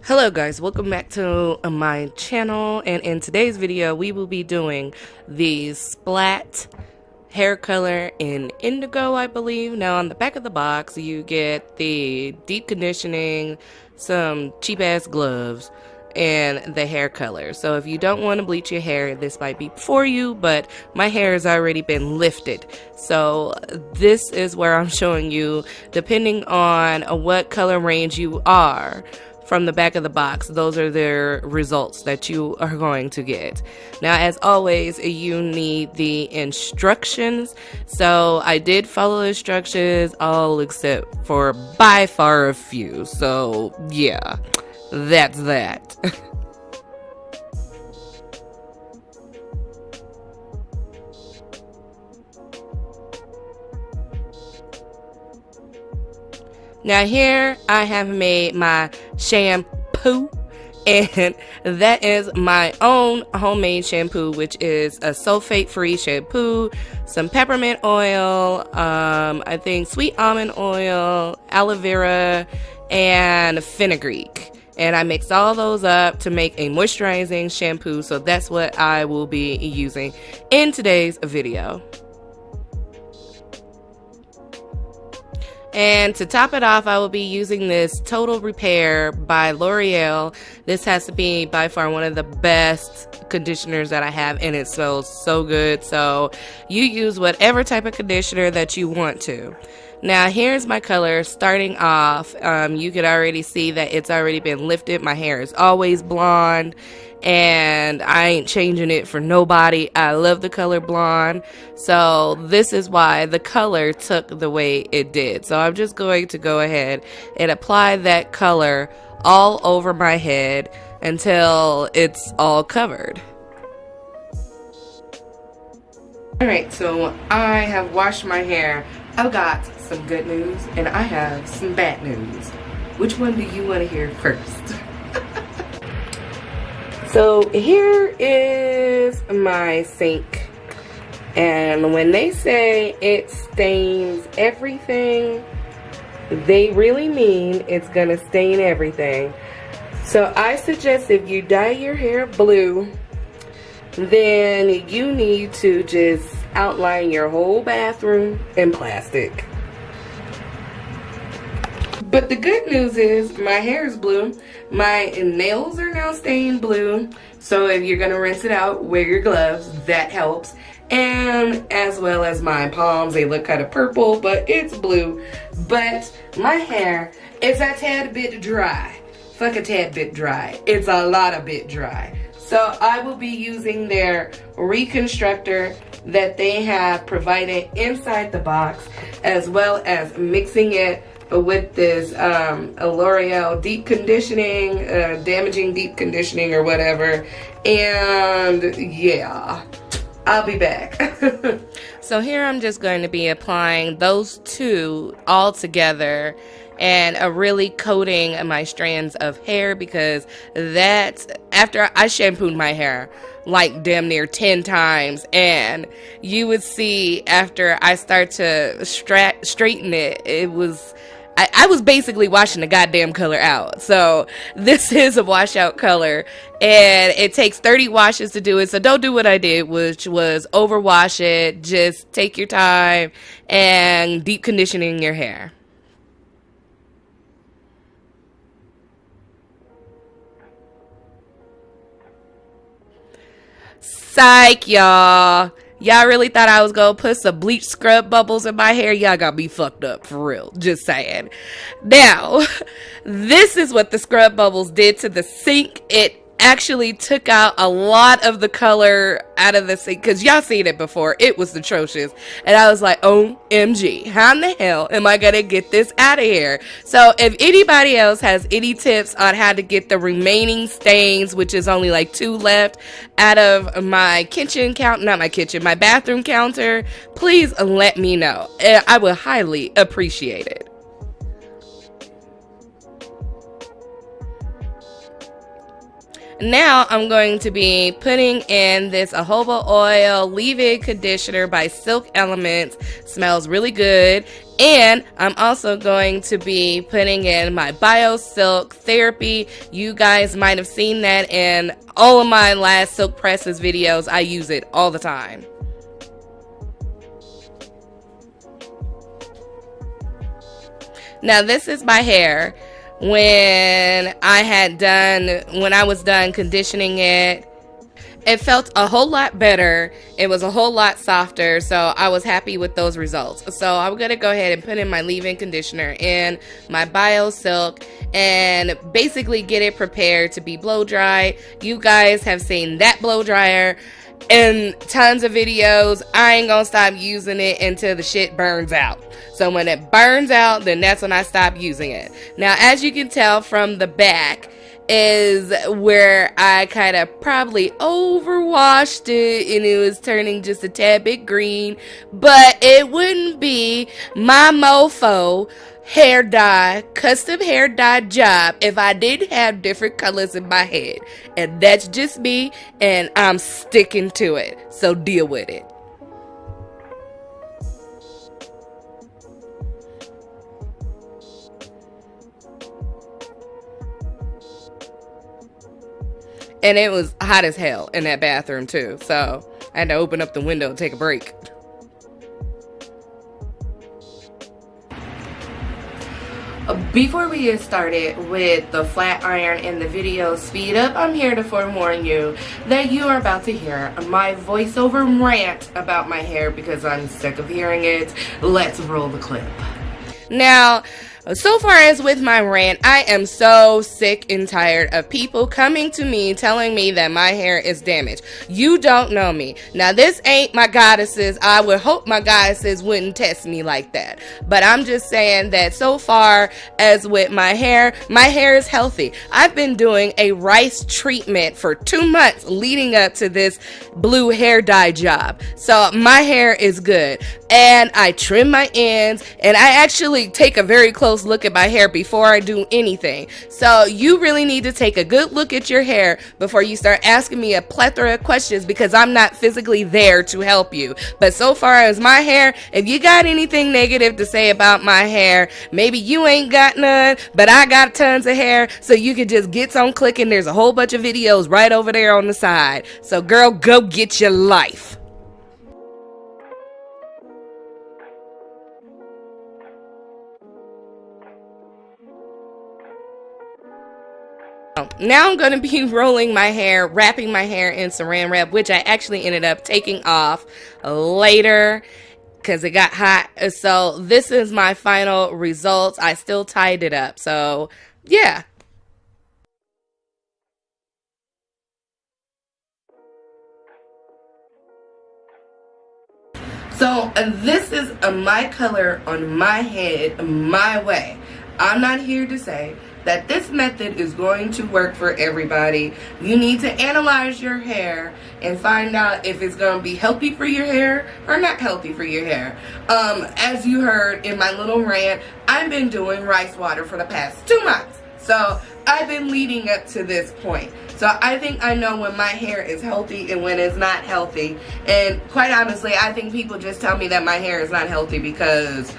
Hello guys, welcome back to my channel, and in today's video we will be doing the Splat hair color in Indigo, I believe. Now on the back of the box you get the deep conditioning, some cheap ass gloves, and the hair color. So if you don't want to bleach your hair, this might be for you, but my hair has already been lifted. So this is where I'm showing you, depending on what color range you are, from the back of the box, those are the results that you are going to get. Now, as always, you need the instructions. So I did follow the instructions, all except for by far a few. So yeah, that's that. Now here I have made my shampoo, and that is my own homemade shampoo, which is a sulfate-free shampoo, some peppermint oil, I think sweet almond oil, aloe vera, and fenugreek. And I mixed all those up to make a moisturizing shampoo, so that's what I will be using in today's video. And to top it off, I will be using this Total Repair by L'Oreal. This has to be by far one of the best conditioners that I have, and it smells so good. So you use whatever type of conditioner that you want to. Now here's my color. Starting off, you could already see that it's already been lifted. My hair is always blonde, and I ain't changing it for nobody. I love the color blonde, so this is why the color took the way it did. So I'm just going to go ahead and apply that color all over my head until it's all covered. Alright, so I have washed my hair. I've got some good news and I have some bad news. Which one do you want to hear first? So here is my sink, and when they say it stains everything, they really mean it's gonna stain everything. So I suggest if you dye your hair blue, then you need to just outline your whole bathroom in plastic. But the good news is my hair is blue. My nails are now stained blue. So if you're going to rinse it out, wear your gloves. That helps. And as well as my palms, they look kind of purple, but it's blue. But my hair is a tad bit dry. Fuck a tad bit dry. It's a lot of bit dry. So I will be using their Reconstructor that they have provided inside the box, as well as mixing it with this L'Oreal deep conditioning, damaging deep conditioning or whatever. And yeah, I'll be back. So here I'm just going to be applying those two all together and really coating my strands of hair, because that, after I shampooed my hair like damn near 10 times, and you would see after I start to straighten it, it was, I was basically washing the goddamn color out. So this is a washout color, and it takes 30 washes to do it. So don't do what I did, which was overwash it. Just take your time and deep conditioning your hair. Psych, y'all. Y'all really thought I was gonna put some bleach scrub bubbles in my hair? Y'all got me fucked up, for real. Just saying. Now, this is what the scrub bubbles did to the sink. It actually took out a lot of the color out of the sink, because y'all seen it before. It was atrocious. And I was like, OMG, how in the hell am I gonna get this out of here? So if anybody else has any tips on how to get the remaining stains, which is only like 2 left, out of my kitchen my bathroom counter, please let me know. I would highly appreciate it. Now I'm going to be putting in this jojoba oil leave-in conditioner by Silk Elements. Smells really good. And I'm also going to be putting in my Bio Silk Therapy. You guys might have seen that in all of my last Silk Presses videos. I use it all the time. Now this is my hair when I was done conditioning it. It felt a whole lot better. It was a whole lot softer, so I was happy with those results. So I'm going to go ahead and put in my leave-in conditioner in my Bio Silk and basically get it prepared to be blow dry. You guys have seen that blow dryer in tons of videos. I ain't gonna stop using it until the shit burns out. So when it burns out, then that's when I stop using it. Now, as you can tell from the back, is where I kind of probably overwashed it and it was turning just a tad bit green, but it wouldn't be my mofo hair dye, custom hair dye job if I didn't have different colors in my head. And that's just me, and I'm sticking to it. So deal with it. And it was hot as hell in that bathroom too, so I had to open up the window and take a break. Before we get started with the flat iron and the video speed up, I'm here to forewarn you that you are about to hear my voiceover rant about my hair because I'm sick of hearing it. Let's roll the clip. Now, so far as with my rant, I am so sick and tired of people coming to me telling me that my hair is damaged. You don't know me. Now, this ain't my goddesses. I would hope my goddesses wouldn't test me like that. But I'm just saying that so far as with my hair is healthy. I've been doing a rice treatment for 2 months leading up to this blue hair dye job. So my hair is good. And I trim my ends, and I actually take a very close look at my hair before I do anything. So you really need to take a good look at your hair before you start asking me a plethora of questions because I'm not physically there to help you. But so far as my hair, if you got anything negative to say about my hair, maybe you ain't got none, but I got tons of hair, so you can just get on clicking. There's a whole bunch of videos right over there on the side. So girl, go get your life. Now I'm going to be rolling my hair, wrapping my hair in saran wrap, which I actually ended up taking off later because it got hot. So this is my final results. I still tied it up. So yeah. So this is my color on my head, my way. I'm not here to say that this method is going to work for everybody. You need to analyze your hair and find out if it's going to be healthy for your hair or not healthy for your hair. As you heard in my little rant, I've been doing rice water for the past 2 months. So I've been leading up to this point. So I think I know when my hair is healthy and when it's not healthy. And quite honestly, I think people just tell me that my hair is not healthy because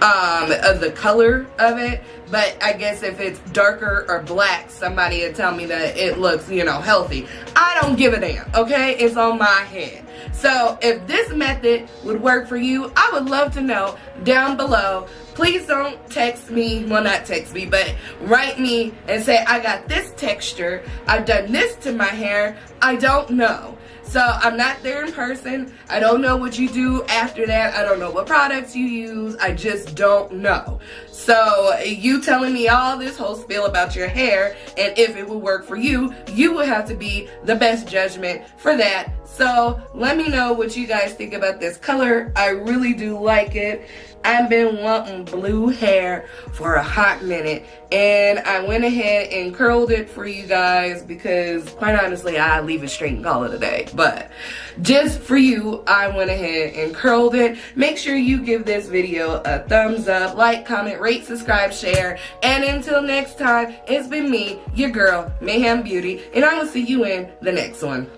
of the color of it. But I guess if it's darker or black, somebody will tell me that it looks, you know, healthy. I don't give a damn, okay? It's on my head. So if this method would work for you, I would love to know down below. Please don't text me, well, not text me, but write me and say, I got this texture, I've done this to my hair, I don't know. So I'm not there in person. I don't know what you do after that. I don't know what products you use. I just don't know. So you telling me all this whole spiel about your hair and if it would work for you, you would have to be the best judgment for that. So let me know what you guys think about this color. I really do like it. I've been wanting blue hair for a hot minute, and I went ahead and curled it for you guys because quite honestly I leave it straight and call it a day. But just for you, I went ahead and curled it. Make sure you give this video a thumbs up, like, comment, rate, subscribe, share, and until next time, it's been me, your girl, Mayhem Beauty, and I will see you in the next one.